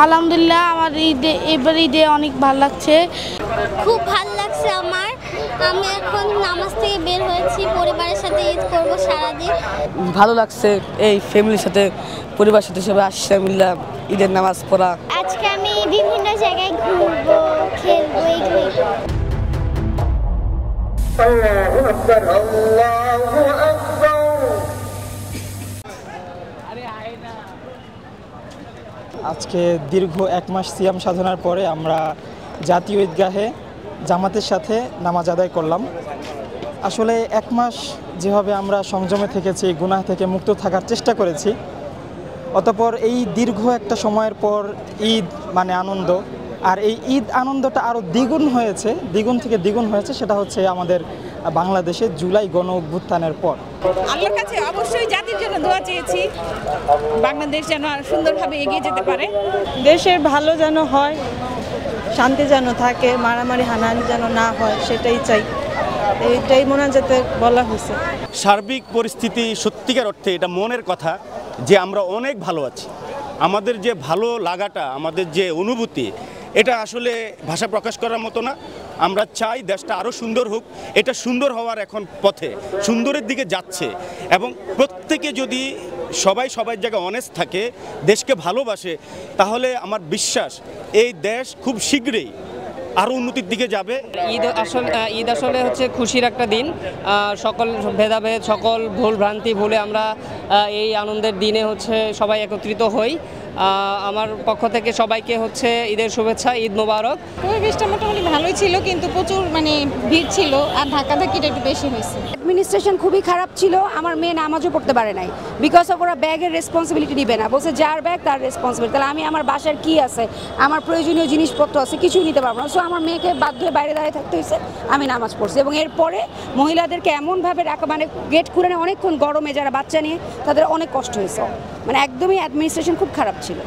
আলহামদুলিল্লাহ আমার এবার ঈদে অনেক ভালো লাগছে, খুব ভালো লাগছে আমার। আমি এখন নামাজ থেকে বের হয়েছি, পরিবারের সাথে ঈদ করব সারাদিন। ভালো লাগছে, এই ফ্যামিলির সাথে পরিবারের সাথে সবাই আসছে মিল্লা ঈদের নামাজ পড়া। আজকে আমি বিভিন্ন জায়গায় ঘুরবো, খেলবো, এগুলো। আল্লাহু আকবার, আল্লাহু আকবার। আজকে দীর্ঘ 1 মাস সিয়াম সাধনার পরে আমরা জাতীয় ঈদগাহে জামাতের সাথে নামাজ আদায় করলাম। আসলে 1 মাস যেভাবে আমরা সংযমে থেকেছি, গুনাহ থেকে মুক্ত থাকার চেষ্টা করেছি, অতঃপর এই দীর্ঘ একটা সময়ের পর ঈদ মানে আনন্দ। আর এই ঈদ আনন্দটা আরও দ্বিগুণ থেকে দ্বিগুণ হয়েছে, সেটা হচ্ছে আমাদের বাংলাদেশে জুলাই গণ অভ্যুত্থানের পর। আল্লাহর কাছে অবশ্যই জাতির জন্য দোয়া চেয়েছি, বাংলাদেশ যেন সুন্দরভাবে এগিয়ে যেতে পারে, দেশের ভালো যেন হয়, শান্তি যেন থাকে, মারামারি হানাহানি যেন না হয়, সেটাই চাই। এইটাই মোনাজাতে বলা হয়েছে। সার্বিক পরিস্থিতি সত্যিকার অর্থে এটা মনের কথা যে আমরা অনেক ভালো আছি। আমাদের যে ভালো লাগাটা, আমাদের যে অনুভূতি, এটা আসলে ভাষা প্রকাশ করার মতো না। আমরা চাই দেশটা আরও সুন্দর হোক, এটা সুন্দর হওয়ার এখন পথে, সুন্দরের দিকে যাচ্ছে। এবং প্রত্যেকে যদি সবাই সবার জায়গায় অনেস্ট থাকে, দেশকে ভালোবাসে, তাহলে আমার বিশ্বাস এই দেশ খুব শীঘ্রই আরও উন্নতির দিকে যাবে। ঈদ আসলে হচ্ছে খুশির একটা দিন। সকল ভেদাভেদ, সকল ভুল ভ্রান্তি ভুলে আমরা এই আনন্দের দিনে হচ্ছে সবাই একত্রিত হই। আমার পক্ষ থেকে সবাইকে হচ্ছে ঈদের শুভেচ্ছা, ঈদ মোবারক। পরিবেশটা মোটামুটি ভালোই ছিল, কিন্তু প্রচুর ভিড় ছিল আর ধাক্কাধাক্কিটা একটু বেশি হয়েছে। অ্যাডমিনিস্ট্রেশন খুবই খারাপ ছিল। আমার মেয়ে নামাজও পড়তে পারে নাই, বিকজ অফ ওরা ব্যাগের রেসপন্সিবিলিটি নিবে না, বলছে যার ব্যাগ তার রেসপন্সিবিলিটি। তাহলে আমি আমার বাসার কি আছে, আমার প্রয়োজনীয় জিনিসপত্র আছে, কিছুই নিতে পারবো না। সো আমার মেয়েকে বাধ্য হয়ে বাইরে দাঁড়িয়ে থাকতে হয়েছে, আমি নামাজ পড়ছি। এবং এরপরে মহিলাদেরকে এমনভাবে রাখা, গেট খুলে অনেকক্ষণ গরমে যারা বাচ্চা নিয়ে, তাদের অনেক কষ্ট হয়েছে। একদমই অ্যাডমিনিস্ট্রেশন খুব খারাপ ছিল।